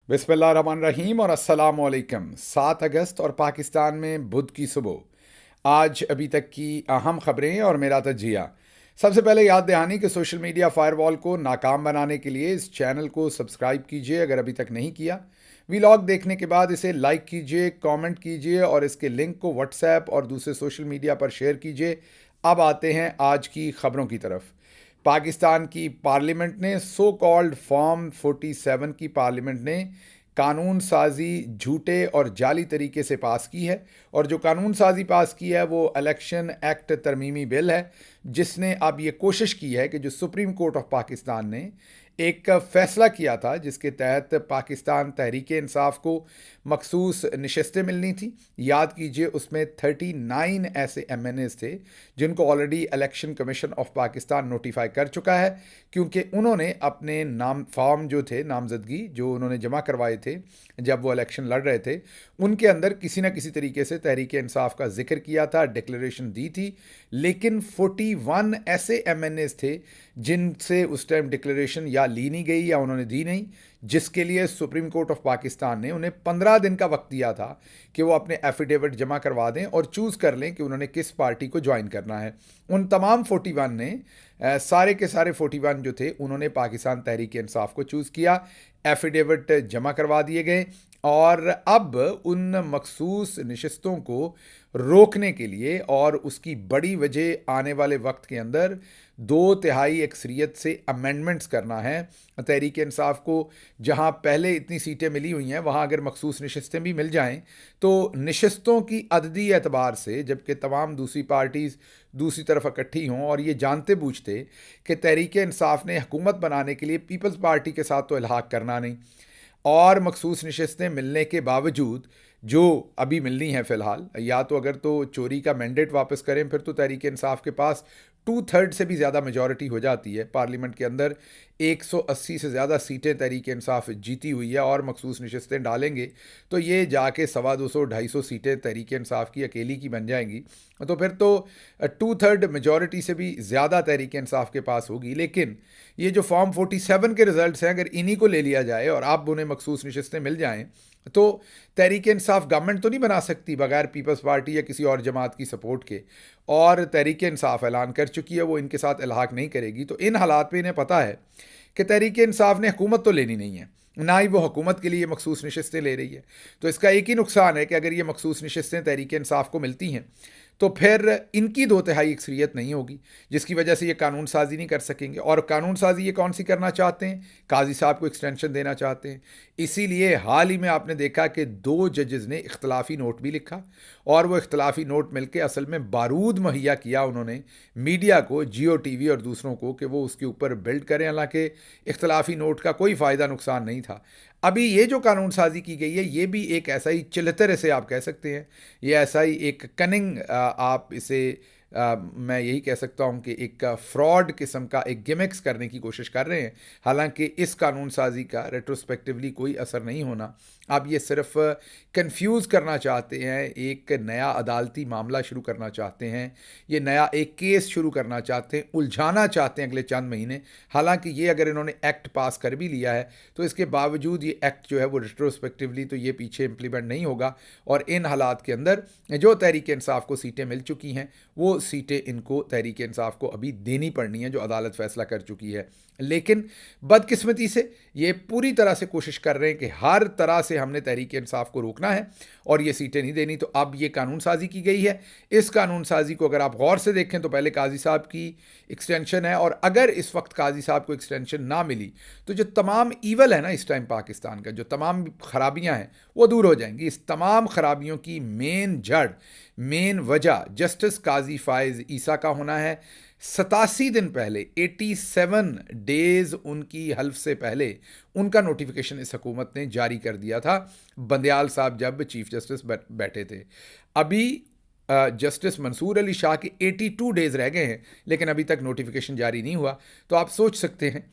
बिस्मिल्लाहिर्रहमानिर्रहीम और अस्सलाम वालेकुम। 7 अगस्त और पाकिस्तान में बुध की सुबह। आज अभी तक की अहम खबरें और मेरा तजिया। सबसे पहले याद दहानी कि सोशल मीडिया फायरवॉल को नाकाम बनाने के लिए इस चैनल को सब्सक्राइब कीजिए अगर अभी तक नहीं किया। वीलॉग देखने के बाद इसे लाइक कीजिए, कमेंट कीजिए और इसके लिंक को व्हाट्सएप और दूसरे सोशल मीडिया पर शेयर कीजिए। अब आते हैं आज की खबरों की तरफ। पाकिस्तान की पार्लियामेंट ने सो कॉल्ड फॉर्म 47 की पार्लियामेंट ने कानून साजी झूठे और जाली तरीके से पास की है। और जो कानून साजी पास की है वो इलेक्शन एक्ट तरमीमी बिल है, जिसने अब ये कोशिश की है कि जो सुप्रीम कोर्ट ऑफ पाकिस्तान ने एक फ़ैसला किया था जिसके तहत पाकिस्तान तहरीक इंसाफ को मखसूस नशस्तें मिलनी थी। याद कीजिए उसमें 39 ऐसे MNAs थे जिनको already election commission of Pakistan notify कर चुका है, क्योंकि उन्होंने अपने नाम फॉर्म जो थे नामजदगी जो उन्होंने जमा करवाए थे जब वो इलेक्शन लड़ रहे थे, उनके अंदर किसी न किसी तरीके से तहरीक इंसाफ का जिक्र किया था, डिक्लेरेशन दी थी। लेकिन 41 ऐसे MNAs थे जिनसे उस टाइम डिक्लेरेशन या ली नहीं गई या उन्होंने दी नहीं, जिसके लिए सुप्रीम कोर्ट ऑफ पाकिस्तान ने उन्हें 15 दिन का वक्त दिया था कि वो अपने एफिडेविट जमा करवा दें और चूज़ कर लें कि उन्होंने किस पार्टी को ज्वाइन करना है। उन तमाम 41 ने सारे के सारे 41 जो थे उन्होंने पाकिस्तान तहरीक इंसाफ को चूज़ किया, एफिडेविट जमा करवा दिए गए और अब उन मखसूस नशस्तों को रोकने के लिए और उसकी बड़ी वजह आने वाले वक्त के अंदर 2/3 अक्सरियत से अमेंडमेंट्स करना है। तहरीक इंसाफ को जहां पहले इतनी सीटें मिली हुई हैं वहां अगर मखसूस नशस्तें भी मिल जाएं तो नशस्तों की अददी एतबार से, जबकि तमाम दूसरी पार्टीज़ दूसरी तरफ इकट्ठी हों और ये जानते बूझते कि तहरीक इंसाफ ने हुकूमत बनाने के लिए पीपल्स पार्टी के साथ तो इल्हाक करना नहीं, और मखसूस नशस्तें मिलने के बावजूद जो अभी मिलनी है फ़िलहाल, या तो अगर तो चोरी का मैंडेट वापस करें फिर तो तहरीक इंसाफ के पास 2/3 से भी ज़्यादा मेजॉरिटी हो जाती है पार्लियामेंट के अंदर। 180 से ज़्यादा सीटें तहरीक इंसाफ जीती हुई है और मखसूस नशस्तें डालेंगे तो ये जाके 250-250 सीटें तहरीक इंसाफ की अकेली की बन जाएंगी। तो फिर तो 2/3 मेजॉरिटी से भी ज़्यादा तहरीक इंसाफ के पास होगी। लेकिन ये जो फॉर्म 47 के रिजल्ट्स हैं, अगर इन्हीं को ले लिया जाए और अब उन्हें मखसूस नशस्तें मिल जाएं तो तहरीक इंसाफ गवर्नमेंट तो नहीं बना सकती बगैर पीपल्स पार्टी या किसी और जमात की सपोर्ट के, और तहरीक इंसाफ ऐलान कर चुकी है वो इनके साथ इल्हाक नहीं करेगी। तो इन हालात पे इन्हें पता है कि तहरीक इंसाफ ने हुकूमत तो लेनी नहीं है, ना ही वो हुकूमत के लिए मखसूस नशस्तें ले रही है। तो इसका एक ही नुकसान है कि अगर ये मखसूस नशस्तें तहरीक इंसाफ को मिलती हैं तो फिर इनकी 2/3 अक्सरियत नहीं होगी, जिसकी वजह से ये कानून साजी नहीं कर सकेंगे। और कानून साजी ये कौन सी करना चाहते हैं? काजी साहब को एक्सटेंशन देना चाहते हैं। इसीलिए हाल ही में आपने देखा कि 2 जजेस ने इख्तलाफी नोट भी लिखा और वो इख्तलाफी नोट मिलकर असल में बारूद मुहैया किया उन्होंने मीडिया को, जियो TV और दूसरों को, कि वो उसके ऊपर बिल्ड करें। हालांकि इख्तलाफी नोट का कोई फ़ायदा नुकसान नहीं था। अभी ये जो कानून साजी की गई है ये भी एक ऐसा ही चिलतर से आप कह सकते हैं, ये ऐसा ही एक कनिंग आप इसे मैं यही कह सकता हूँ कि एक फ्रॉड किस्म का एक गिमिक्स करने की कोशिश कर रहे हैं। हालांकि इस कानून साजी का रेट्रोस्पेक्टिवली कोई असर नहीं होना। आप ये सिर्फ कंफ्यूज करना चाहते हैं, एक नया अदालती मामला शुरू करना चाहते हैं, ये नया एक केस शुरू करना चाहते हैं, उलझाना चाहते हैं अगले चंद महीने। हालांकि ये अगर इन्होंने एक्ट पास कर भी लिया है तो इसके बावजूद ये एक्ट जो है वो रेट्रोस्पेक्टिवली तो ये पीछे इम्प्लीमेंट नहीं होगा। और इन हालात के अंदर जो तहरीक इंसाफ को सीटें मिल चुकी हैं वो सीटें इनको तहरीक इंसाफ को अभी देनी पड़नी है, जो अदालत फैसला कर चुकी है। लेकिन बदकिस्मती से ये पूरी तरह से कोशिश कर रहे हैं कि हर तरह से हमने तहरीक इंसाफ को रोकना है और ये सीटें नहीं देनी। तो अब ये कानून साजी की गई है। इस कानून साजी को अगर आप गौर से देखें तो पहले काजी साहब की एक्सटेंशन है, और अगर इस वक्त काजी साहब को एक्सटेंशन ना मिली तो जो तमाम ईवल है ना इस टाइम पाकिस्तान का, जो तमाम खराबियां हैं वो दूर हो जाएंगी। इस तमाम खराबियों की मेन जड़, मेन वजह जस्टिस काजी फायज़ ईसा का होना है। 87 दिन पहले, 87 डेज उनकी हल्फ से पहले उनका नोटिफिकेशन इस हुकूमत ने जारी कर दिया था, बंदयाल साहब जब चीफ जस्टिस बैठे थे। अभी जस्टिस मंसूर अली शाह के 82 डेज रह गए हैं लेकिन अभी तक नोटिफिकेशन जारी नहीं हुआ। तो आप सोच सकते हैं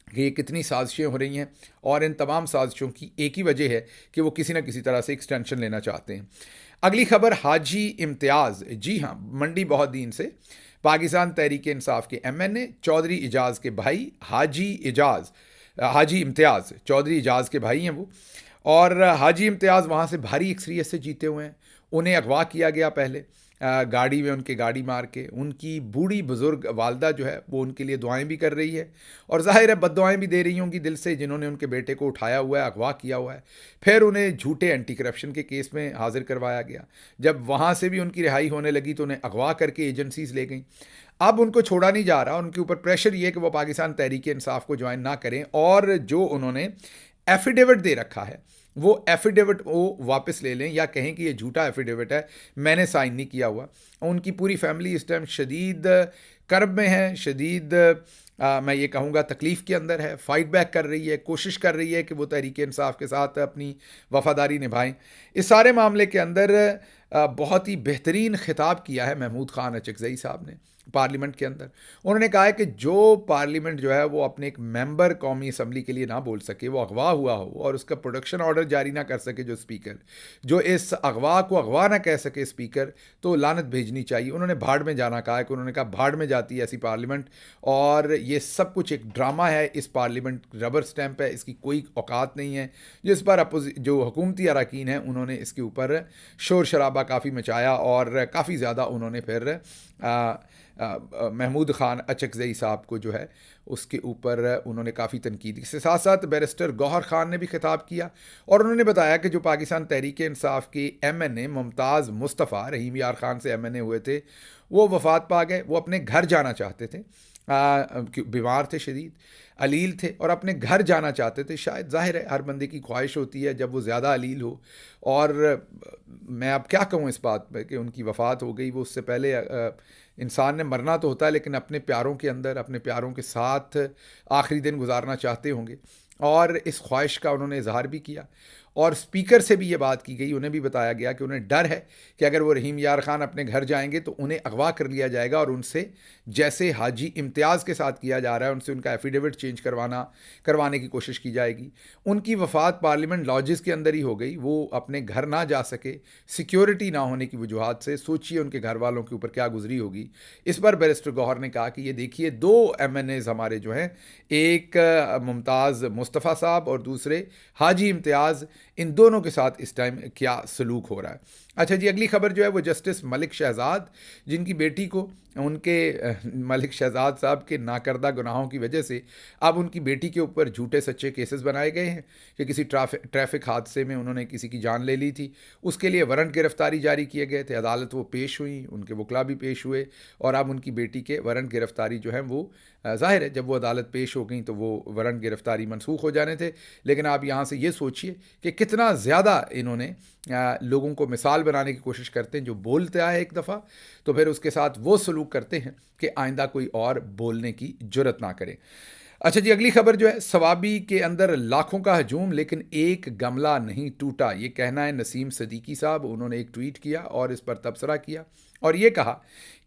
कि ये कितनी साजिशें हो रही हैं, और इन तमाम साजिशों की एक ही वजह है कि वो किसी न किसी तरह से एक्सटेंशन लेना चाहते हैं। अगली खबर हाजी इम्तियाज़, जी हाँ, मंडी बहुत दिन से पाकिस्तान तहरीक इंसाफ के MNA चौधरी इजाज़ के भाई हाजी इजाज़ हाजी इम्तियाज़, चौधरी इजाज़ के भाई हैं वो। और हाजी इम्तियाज़ वहाँ से भारी अक्सरियत से जीते हुए हैं। उन्हें अगवा किया गया पहले, गाड़ी में उनके गाड़ी मार के। उनकी बूढ़ी बुज़ुर्ग वालदा जो है वो उनके लिए दुआएं भी कर रही है, और ज़ाहिर है बद्दुआएं भी दे रही होंगी दिल से, जिन्होंने उनके बेटे को उठाया हुआ है, अगवा किया हुआ है। फिर उन्हें झूठे एंटी करप्शन के केस में हाजिर करवाया गया। जब वहाँ से भी उनकी रिहाई होने लगी तो उन्हें अगवा करके एजेंसीज ले गई। अब उनको छोड़ा नहीं जा रहा, उनके ऊपर प्रेशर ये कि वो पाकिस्तान तहरीक इंसाफ को ज्वाइन ना करें, और जो उन्होंने एफिडेविट दे रखा है वो एफिडेविट वो वापस ले लें, या कहें कि ये झूठा एफिडेविट है, मैंने साइन नहीं किया हुआ। उनकी पूरी फैमिली इस टाइम शदीद कर्ब में है, शदीद मैं ये कहूँगा तकलीफ़ के अंदर है, फ़ाइट बैक कर रही है, कोशिश कर रही है कि वो तहरीक इंसाफ के साथ अपनी वफ़ादारी निभाएं। इस सारे मामले के अंदर बहुत ही बेहतरीन खिताब किया है महमूद ख़ान अचकज़ई साहब ने पार्लियामेंट के अंदर। उन्होंने कहा है कि जो पार्लियामेंट जो है वो अपने एक मेंबर कौमी असम्बली के लिए ना बोल सके, वो अगवा हुआ हो और उसका प्रोडक्शन ऑर्डर जारी ना कर सके, जो स्पीकर जो इस अगवा को अगवा ना कह सके स्पीकर, तो लानत भेजनी चाहिए। उन्होंने भाड़ में जाना कहा है कि उन्होंने कहा भाड़ में जाती है ऐसी पार्लियामेंट, और ये सब कुछ एक ड्रामा है। इस पार्लियामेंट रबर स्टैंप है, इसकी कोई औकात नहीं है। जिस पर जो हुकूमती अरकान हैं उन्होंने इसके ऊपर शोर शराबा काफ़ी मचाया, और काफ़ी ज़्यादा उन्होंने फिर महमूद ख़ान अचकज़ई साहब को जो है उसके ऊपर उन्होंने काफ़ी तनकीद। इसके साथ साथ बैरिस्टर गौहर ख़ान ने भी खिताब किया, और उन्होंने बताया कि जो पाकिस्तान तहरीक इंसाफ के MNA मुमताज़ मुस्तफ़ा, रहीम यार ख़ान से MNA हुए थे, वो वफ़ात पा गए। वो अपने घर जाना चाहते थे, बीमार थे, शदीद अलील थे, और अपने घर जाना चाहते थे। शायद ज़ाहिर है हर बंदे की ख्वाहिश होती है जब वो ज़्यादा अलील हो, और मैं अब क्या कहूँ इस बात पर कि उनकी वफ़ात हो गई। वो उससे पहले इंसान ने मरना तो होता है, लेकिन अपने प्यारों के अंदर, अपने प्यारों के साथ आखिरी दिन गुजारना चाहते होंगे, और इस ख्वाहिश का उन्होंने इजहार भी किया। और स्पीकर से भी ये बात की गई, उन्हें भी बताया गया कि उन्हें डर है कि अगर वो रहीम यार ख़ान अपने घर जाएंगे तो उन्हें अगवा कर लिया जाएगा, और उनसे जैसे हाजी इम्तियाज़ के साथ किया जा रहा है, उनसे उनका एफिडेविट चेंज करवाने की कोशिश की जाएगी। उनकी वफ़ात पार्लियामेंट लॉजेस के अंदर ही हो गई, वो अपने घर ना जा सके सिक्योरिटी ना होने की वजूहत से। सोचिए उनके घर वालों के ऊपर क्या गुजरी होगी। इस पर बैरिस्टर गौहर ने कहा कि ये देखिए, 2 MNAs हमारे जो हैं, एक मुमताज़ मुस्तफ़ा साहब और दूसरे हाजी इम्तियाज़, इन दोनों के साथ इस टाइम क्या सलूक हो रहा है। अच्छा जी, अगली खबर जो है वो जस्टिस मलिक शहजाद, जिनकी बेटी को उनके मलिक शहजाद साहब के नाकर्दा गुनाहों की वजह से अब उनकी बेटी के ऊपर झूठे सच्चे केसेस बनाए गए हैं कि किसी ट्रैफिक हादसे में उन्होंने किसी की जान ले ली थी। उसके लिए वारंट गिरफ्तारी जारी किए गए थे, अदालत वो पेश हुई, उनके वकला भी पेश हुए, और अब उनकी बेटी के वारंट गिरफ्तारी जो है वो ज़ाहिर है जब वो अदालत पेश हो गई तो वो वारंट गिरफ्तारी मनसूख हो जाने थे। लेकिन आप यहाँ से ये सोचिए कि कितना ज़्यादा इन्होंने लोगों को मिसाल बनाने की कोशिश करते हैं। जो बोलते आए एक दफ़ा तो फिर उसके साथ वो सलूक करते हैं कि आइंदा कोई और बोलने की जुर्रत ना करे। अच्छा जी, अगली खबर जो है, सवाबी के अंदर लाखों का हजूम लेकिन एक गमला नहीं टूटा, ये कहना है नसीम सदीकी साहब। उन्होंने एक ट्वीट किया और इस पर तबसरा किया, और ये कहा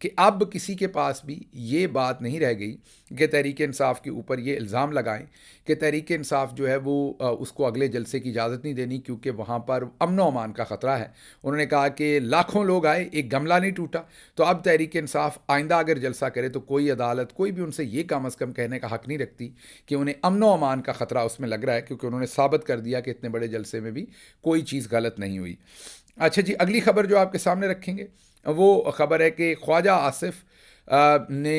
कि अब किसी के पास भी ये बात नहीं रह गई कि तहरीक इंसाफ के ऊपर ये इल्ज़ाम लगाएं कि तहरीक इंसाफ जो है वो उसको अगले जलसे की इजाज़त नहीं देनी, क्योंकि वहाँ पर अमन अमान का ख़तरा है। उन्होंने कहा कि लाखों लोग आए, एक गमला नहीं टूटा, तो अब तहरीक इंसाफ आइंदा अगर जलसा करे तो कोई अदालत, कोई भी उनसे ये कम अज़ कम कहने का हक़ नहीं रखती कि उन्हें अमन अमान का ख़तरा उसमें लग रहा है, क्योंकि उन्होंने साबित कर दिया कि इतने बड़े जलसे में भी कोई चीज़ गलत नहीं हुई। अच्छा जी, अगली खबर जो आपके सामने रखेंगे वो खबर है कि ख्वाजा आसिफ ने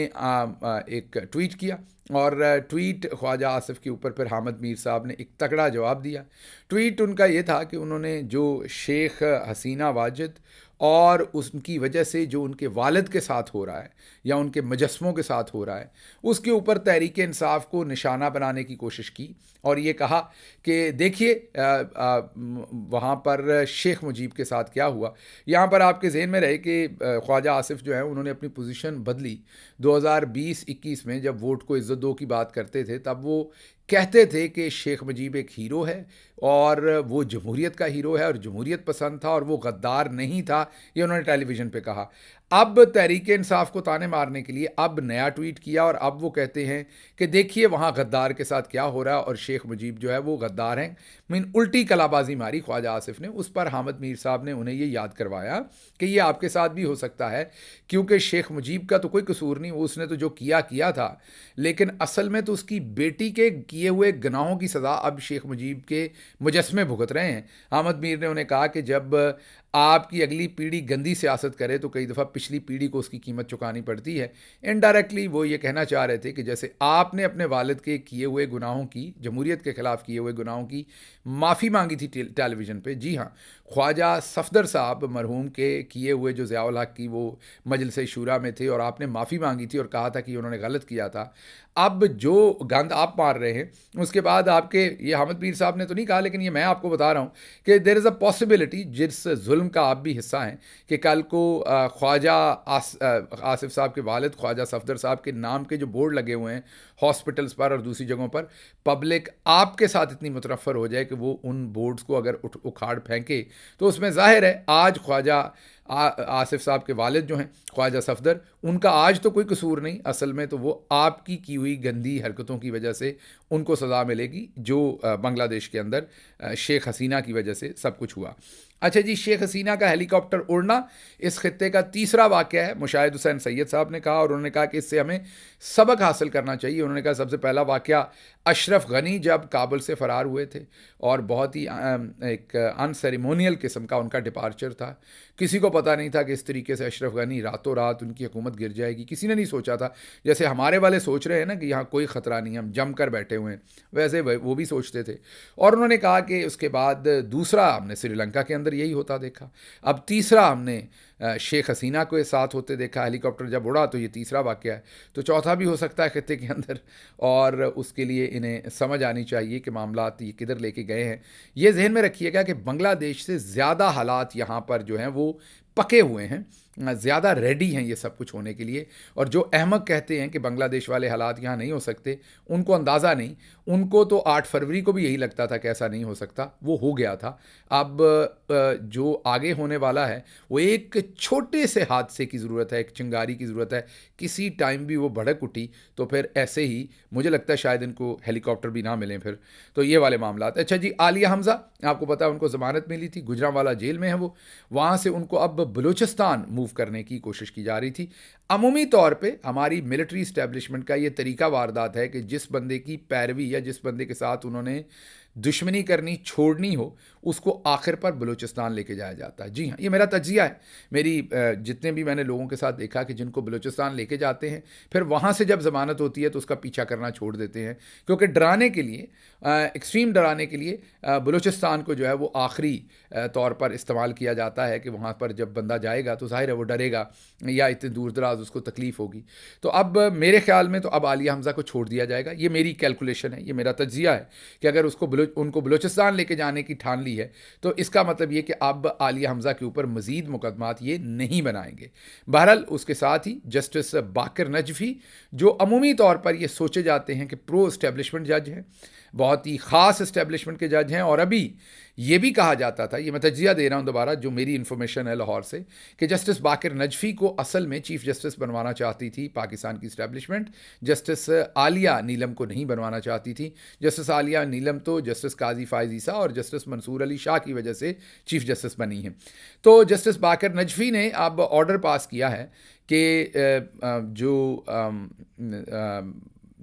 एक ट्वीट किया, और ट्वीट ख्वाजा आसिफ के ऊपर फिर हामिद मीर साहब ने एक तगड़ा जवाब दिया। ट्वीट उनका ये था कि उन्होंने जो शेख हसीना वाजिद और उनकी वजह से जो उनके वालिद के साथ हो रहा है या उनके मुजस्समों के साथ हो रहा है, उसके ऊपर तहरीक इंसाफ को निशाना बनाने की कोशिश की, और ये कहा कि देखिए वहाँ पर शेख मुजीब के साथ क्या हुआ। यहाँ पर आपके जहन में रहे कि ख्वाजा आसिफ जो है उन्होंने अपनी पोजीशन बदली 2020-21 में, जब वोट को इज़्ज़त दो की बात करते थे तब वो कहते थे कि शेख मुजीब एक हीरो है और वो जमहूरियत का हीरो है और जमहूरियत पसंद था और वो गद्दार नहीं था, ये उन्होंने टेलीविज़न पे कहा। अब तहरीक-ए-इंसाफ को ताने मारने के लिए अब नया ट्वीट किया और अब वो कहते हैं कि देखिए वहाँ गद्दार के साथ क्या हो रहा है और शेख मुजीब जो है वो गद्दार हैं। मीन उल्टी कलाबाजी मारी ख्वाजा आसिफ ने। उस पर हामिद मीर साहब ने उन्हें ये याद करवाया कि ये आपके साथ भी हो सकता है, क्योंकि शेख मुजीब का तो कोई कसूर नहीं, उसने तो जो किया किया था, लेकिन असल में तो उसकी बेटी के किए हुए गुनाहों की सज़ा अब शेख मुजीब के मुजस्मे भुगत रहे हैं। हामिद मीर ने उन्हें कहा कि जब आपकी अगली पीढ़ी गंदी सियासत करे तो कई दफ़ा पिछली पीढ़ी को उसकी कीमत चुकानी पड़ती है। इनडायरेक्टली वो ये कहना चाह रहे थे कि जैसे आपने अपने वालिद के किए हुए गुनाहों की, जमहूरियत के ख़िलाफ़ किए हुए गुनाहों की माफ़ी मांगी थी टेलीविज़न पे, जी हाँ, ख्वाजा सफदर साहब मरहूम के किए हुए जो ज़िया उल हक़ की वो मजलिस शूरा में थे और आपने माफ़ी मांगी थी और कहा था कि उन्होंने गलत किया था। अब जो गंद आप मार रहे हैं, उसके बाद आपके, ये हामिद मीर साहब ने तो नहीं कहा लेकिन ये मैं आपको बता रहा हूँ कि देयर इज़ अ पॉसिबिलिटी, जिस जुल्म का आप भी हिस्सा हैं, कि कल को ख्वाजा आसिफ साहब के वालिद ख्वाजा सफदर साहब के नाम के जो बोर्ड लगे हुए हैं हॉस्पिटल्स पर और दूसरी जगहों पर, पब्लिक आपके साथ इतनी मुतनफ़र हो जाए कि वो उन बोर्ड्स को अगर उखाड़ फेंके, तो उसमें ज़ाहिर है आज ख्वाजा आसिफ साहब के वालिद जो हैं ख्वाजा सफदर, उनका आज तो कोई कसूर नहीं, असल में तो वो आपकी की हुई गंदी हरकतों की वजह से उनको सज़ा मिलेगी, जो बांग्लादेश के अंदर शेख हसीना की वजह से सब कुछ हुआ। अच्छा जी, शेख हसीना का हेलीकॉप्टर उड़ना इस खित्ते का तीसरा वाक़या है, मुशाहिद हुसैन सैयद साहब ने कहा, और उन्होंने कहा कि इससे हमें सबक हासिल करना चाहिए। उन्होंने कहा सबसे पहला वाक़या अशरफ गनी जब काबुल से फ़रार हुए थे और बहुत ही एक अनसेरेमोनियल किस्म का उनका डिपार्चर था। किसी को पता नहीं था कि इस तरीके से अशरफ गनी रातों रात उनकी हुकूमत गिर जाएगी। किसी ने नहीं सोचा था, जैसे हमारे वाले सोच रहे हैं ना कि यहाँ कोई ख़तरा नहीं, हम जम कर बैठे हुए हैं, वैसे वो भी सोचते थे। और उन्होंने कहा कि उसके बाद दूसरा हमने श्रीलंका के अंदर यही होता देखा, अब तीसरा हमने शेख हसीना को साथ होते देखा, हेलीकॉप्टर जब उड़ा तो ये तीसरा वाक़या है, तो चौथा भी हो सकता है खित्ते के अंदर, और उसके लिए इन्हें समझ आनी चाहिए कि मामलात ये किधर लेके गए हैं। ये जहन में रखिएगा कि बांग्लादेश से ज़्यादा हालात यहाँ पर जो हैं वो पके हुए हैं, ज़्यादा रेडी हैं ये सब कुछ होने के लिए। और जो अहमक कहते हैं कि बांग्लादेश वाले हालात यहाँ नहीं हो सकते, उनको अंदाज़ा नहीं, उनको तो 8 फरवरी को भी यही लगता था कि ऐसा नहीं हो सकता, वो हो गया था। अब जो आगे होने वाला है वो एक छोटे से हादसे की ज़रूरत है, एक चिंगारी की ज़रूरत है, किसी टाइम भी वो भड़क उठी तो फिर ऐसे ही मुझे लगता है शायद इनको हेलीकॉप्टर भी ना मिलें फिर, तो ये वाले मामलात। अच्छा जी, आलिया हमज़ा, आपको पता है उनको ज़मानत मिली थी, गुजरांवाला जेल में है वो, वहाँ से उनको अब बलूचिस्तान मूव करने की कोशिश की जा रही थी। अमूमी तौर पे हमारी मिलिट्री इस्टेब्लिशमेंट का ये तरीका वारदात है कि जिस बंदे की पैरवी या जिस बंदे के साथ उन्होंने दुश्मनी करनी छोड़नी हो, उसको आखिर पर बलूचिस्तान लेके जाया जाता है। जी हाँ, ये मेरा तज्जिया है। मेरी जितने भी मैंने लोगों के साथ देखा कि जिनको बलूचिस्तान लेके जाते हैं, फिर वहाँ से जब ज़मानत होती है तो उसका पीछा करना छोड़ देते हैं, क्योंकि डराने के लिए, एक्सट्रीम डराने के लिए बलूचिस्तान को जो है वो आखिरी तौर पर इस्तेमाल किया जाता है कि वहाँ पर जब बंदा जाएगा तो ज़ाहिर है वो डरेगा या इतने दूर दराज उसको तकलीफ़ होगी। तो अब मेरे ख़्याल में तो अब आलिया हमज़ा को छोड़ दिया जाएगा। ये मेरी कैलकुलेशन है, ये मेरा तज्जिया है कि अगर उनको बलूचिस्तान लेके जाने की ठान ली है तो इसका मतलब ये कि अब आलिया हमज़ा के ऊपर मज़ीद मुकदमात ये नहीं बनाएंगे। बहरहाल उसके साथ ही जस्टिस बाकर नजफ़ी, जो अमूमी तौर पर ये सोचे जाते हैं कि प्रो इस्टेब्लिशमेंट जज हैं, बहुत ही ख़ास इस्टेब्लिशमेंट के जज हैं, और अभी ये भी कहा जाता था, ये मैं तज्जिया दे रहा हूँ दोबारा जो मेरी इन्फॉर्मेशन है लाहौर से, कि जस्टिस बाकर नजफ़ी को असल में चीफ़ जस्टिस बनवाना चाहती थी पाकिस्तान की इस्टेब्लिशमेंट, जस्टिस आलिया नीलम को नहीं बनवाना चाहती थी। जस्टिस आलिया नीलम तो जस्टिस काजी फ़ायज़ ईसा और जस्टिस मंसूर अली शाह की वजह से चीफ़ जस्टिस बनी हैं। तो जस्टिस बाकर नजफ़ी ने अब ऑर्डर पास किया है कि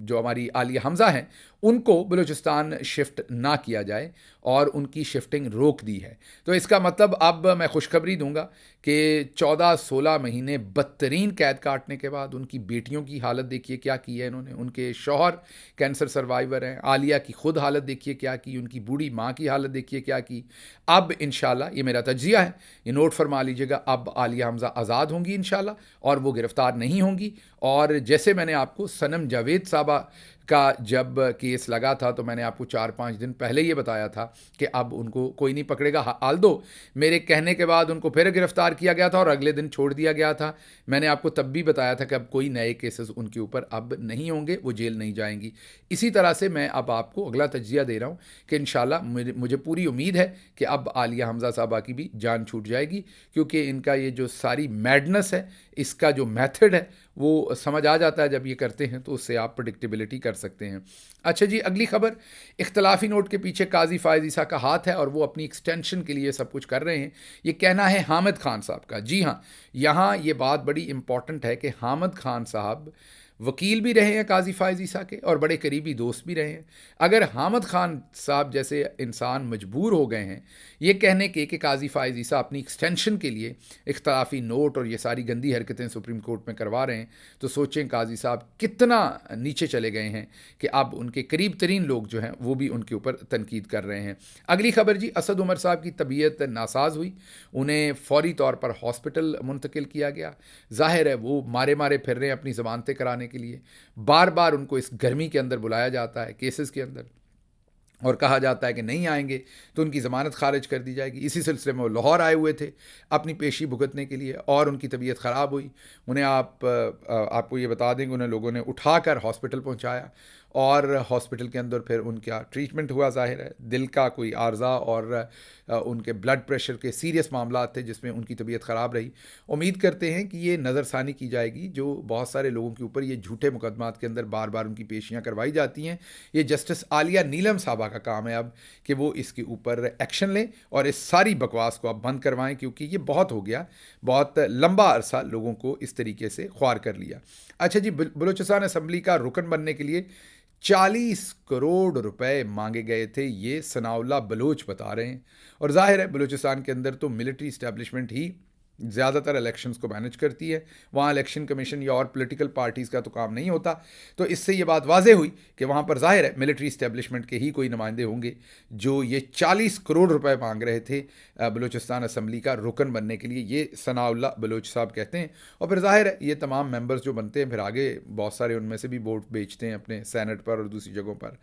जो हमारी आलिया हमज़ा हैं उनको बलूचिस्तान शिफ्ट ना किया जाए और उनकी शिफ्टिंग रोक दी है। तो इसका मतलब अब मैं खुशखबरी दूंगा कि 14-16 महीने बदतरीन कैद काटने के बाद उनकी बेटियों की हालत देखिए क्या की है इन्होंने, उनके शौहर कैंसर सर्वाइवर हैं, आलिया की खुद हालत देखिए क्या की, उनकी बूढ़ी माँ की हालत देखिए क्या की। अब इंशाल्लाह, ये मेरा तज्जिया है, ये नोट फरमा लीजिएगा, अब आलिया हमज़ा आज़ाद होंगी इंशाल्लाह और वो गिरफ़्तार नहीं होंगी। और जैसे मैंने आपको सनम जावेद साहबा का जब केस लगा था तो मैंने आपको 4-5 दिन पहले ये बताया था कि अब उनको कोई नहीं पकड़ेगा। आल्दो मेरे कहने के बाद उनको फिर गिरफ्तार किया गया था और अगले दिन छोड़ दिया गया था। मैंने आपको तब भी बताया था कि अब कोई नए केसेस उनके ऊपर अब नहीं होंगे, वो जेल नहीं जाएंगी। इसी तरह से मैं अब आपको अगला तज्जिया दे रहा हूँ कि इंशाल्लाह मुझे पूरी उम्मीद है कि अब आलिया हमज़ा साहबा की भी जान छूट जाएगी, क्योंकि इनका ये जो सारी मैडनेस है, इसका जो मेथड है वो समझ आ जाता है जब ये करते हैं, तो उससे आप प्रिडिक्टेबिलिटी कर सकते हैं। अच्छा जी, अगली खबर, इख्तलाफी नोट के पीछे काजी फायज़ ईसा का हाथ है और वो अपनी एक्सटेंशन के लिए सब कुछ कर रहे हैं, ये कहना है हामिद खान साहब का। जी हाँ, यहाँ ये बात बड़ी इंपॉर्टेंट है कि हामिद खान साहब वकील भी रहे हैं काजी फायज़ ईसा के और बड़े करीबी दोस्त भी रहे हैं। अगर हामिद खान साहब जैसे इंसान मजबूर हो गए हैं ये कहने के कि काजी फायज़ ईसा अपनी एक्सटेंशन के लिए इख्तलाफी नोट और ये सारी गंदी हरकतें सुप्रीम कोर्ट में करवा रहे हैं, तो सोचें काजी साहब कितना नीचे चले गए हैं कि अब उनके करीब तरीन लोग जो हैं वो भी उनके ऊपर तनकीद कर रहे हैं। अगली खबर जी, असद उमर साहब की तबीयत नासाज हुई, उन्हें फौरी तौर पर हॉस्पिटल मुंतकिल किया गया। जाहिर है वो मारे मारे फिर रहे हैं अपनी ज़मानतें कराने के लिए। बार बार उनको इस गर्मी के अंदर बुलाया जाता है केसेस के अंदर और कहा जाता है कि नहीं आएंगे तो उनकी ज़मानत खारिज कर दी जाएगी। इसी सिलसिले में वो लाहौर आए हुए थे अपनी पेशी भुगतने के लिए और उनकी तबीयत ख़राब हुई। उन्हें आपको ये बता दें कि उन्हें लोगों ने उठाकर हॉस्पिटल पहुंचाया और हॉस्पिटल के अंदर फिर उनका ट्रीटमेंट हुआ। ज़ाहिर है दिल का कोई आर्जा और उनके ब्लड प्रेशर के सीरियस मामला थे जिसमें उनकी तबीयत ख़राब रही। उम्मीद करते हैं कि ये नज़रसानी की जाएगी जो बहुत सारे लोगों के ऊपर ये झूठे मुकदमात के अंदर बार बार उनकी पेशियाँ करवाई जाती हैं। ये जस्टिस आलिया नीलम साहबा का काम है अब कि वो इसके ऊपर एक्शन लें और इस सारी बकवास को अब बंद करवाएं, क्योंकि ये बहुत हो गया, बहुत लंबा अरसा लोगों को इस तरीके से ख्वार कर लिया। अच्छा जी, बलूचिस्तान असम्बली का रुकन बनने के लिए 40 करोड़ रुपए मांगे गए थे, ये सनाउल्लाह बलोच बता रहे हैं। और जाहिर है बलूचिस्तान के अंदर तो मिलिट्री इस्टेब्लिशमेंट ही ज़्यादातर इलेक्शंस को मैनेज करती है, वहाँ इलेक्शन कमीशन या और पॉलिटिकल पार्टीज़ का तो काम नहीं होता। तो इससे ये बात वाज़ेह हुई कि वहाँ पर ज़ाहिर है मिलिट्री इस्टेब्लिशमेंट के ही कोई नुमाइंदे होंगे जो ये 40 करोड़ रुपए मांग रहे थे बलूचिस्तान असम्बली का रुकन बनने के लिए, ये सनाउल्लाह बलोच साहब कहते हैं। और फिर ज़ाहिर है ये तमाम मेंबर्स जो बनते हैं फिर आगे बहुत सारे उनमें से भी वोट बेचते हैं अपने सेनेट पर और दूसरी जगहों पर।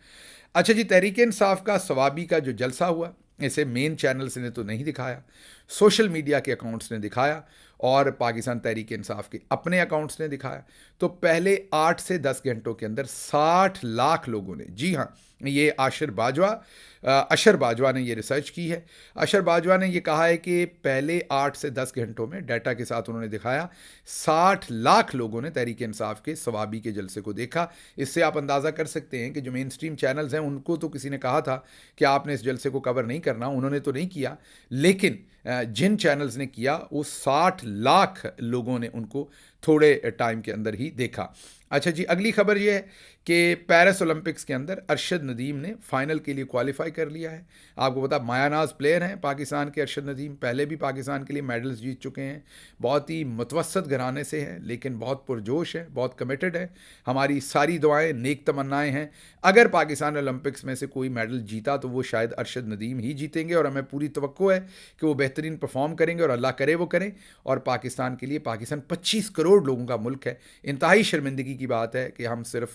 अच्छा जी, तहरीक इंसाफ का सवाबी का जो जलसा हुआ, इसे मेन चैनल्स ने तो नहीं दिखाया, सोशल मीडिया के अकाउंट्स ने दिखाया और पाकिस्तान तहरीक इंसाफ के अपने अकाउंट्स ने दिखाया। तो पहले 8 से 10 घंटों के अंदर 60 लाख लोगों ने, जी हाँ, ये अशर बाजवा ने ये रिसर्च की है। अशर बाजवा ने ये कहा है कि पहले 8 से 10 घंटों में डाटा के साथ उन्होंने दिखाया 60 लाख लोगों ने तहरीक इंसाफ के सवाबी के जलसे को देखा। इससे आप अंदाज़ा कर सकते हैं कि जो मेन स्ट्रीम चैनल्स हैं उनको तो किसी ने कहा था कि आपने इस जलसे को कवर नहीं करना, उन्होंने तो नहीं किया, लेकिन जिन चैनल्स ने किया वो 60 लाख लोगों ने उनको थोड़े टाइम के अंदर ही देखा। अच्छा जी, अगली खबर ये है कि पेरिस ओलंपिक्स के अंदर अरशद नदीम ने फाइनल के लिए क्वालिफाई कर लिया है। आपको पता मायानाज प्लेयर हैं पाकिस्तान के अरशद नदीम, पहले भी पाकिस्तान के लिए मेडल्स जीत चुके हैं, बहुत ही मुतवस्सत घराने से हैं लेकिन बहुत पुरजोश है, बहुत कमिटेड है। हमारी सारी दुआएं, नेक तमन्नाएं हैं अगर पाकिस्तान ओलंपिक्स में से कोई मेडल जीता तो वो शायद अरशद नदीम ही जीतेंगे और हमें पूरी तवक्को है कि वो बेहतरीन परफॉर्म करेंगे और अल्लाह करे वो करें। और पाकिस्तान के लिए, पाकिस्तान 25 करोड़ लोगों का मुल्क है, इंतहाई शर्मिंदगी की बात है कि हम सिर्फ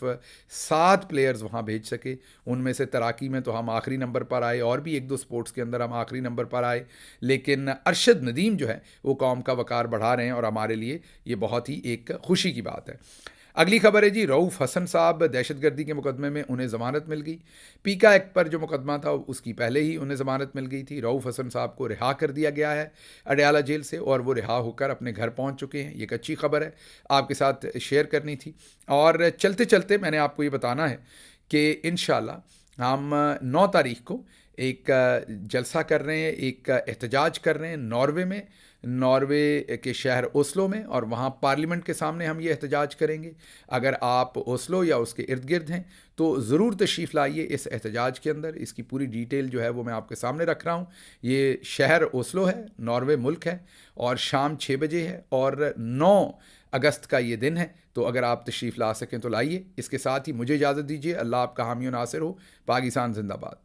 7 प्लेयर्स वहाँ भेज सके। उनमें से तैराकी में तो हम आखिरी नंबर पर आए और भी 1-2 स्पोर्ट्स के अंदर हम आखिरी नंबर पर आए, लेकिन अरशद नदीम जो है वो कौम का वकार बढ़ा रहे हैं और हमारे लिए ये बहुत ही एक खुशी की बात है। अगली खबर है जी, रऊफ़ हसन साहब दहशतगर्दी के मुकदमे में उन्हें ज़मानत मिल गई। पीका एक्ट पर जो मुकदमा था उसकी पहले ही उन्हें ज़मानत मिल गई थी। रऊफ़ हसन साहब को रिहा कर दिया गया है अडयाला जेल से और वो रिहा होकर अपने घर पहुंच चुके हैं। ये एक अच्छी खबर है, आपके साथ शेयर करनी थी। और चलते चलते मैंने आपको ये बताना है कि इंशाल्लाह हम 9 तारीख को एक जलसा कर रहे हैं, एक एहतजाज कर रहे हैं नॉर्वे के शहर ओस्लो में, और वहाँ पार्लियामेंट के सामने हम ये एहतजाज करेंगे। अगर आप ओस्लो या उसके इर्द गिर्द हैं तो ज़रूर तशरीफ़ लाइए इस एहतजाज के अंदर। इसकी पूरी डिटेल जो है वो मैं आपके सामने रख रहा हूँ। ये शहर ओस्लो है, नॉर्वे मुल्क है, और शाम 6 बजे है और 9 अगस्त का ये दिन है। तो अगर आप तशरीफ़ ला सकें तो लाइए। इसके साथ ही मुझे इजाज़त दीजिए। अल्लाह आपका हामी और नासिर हो। पाकिस्तान जिंदाबाद।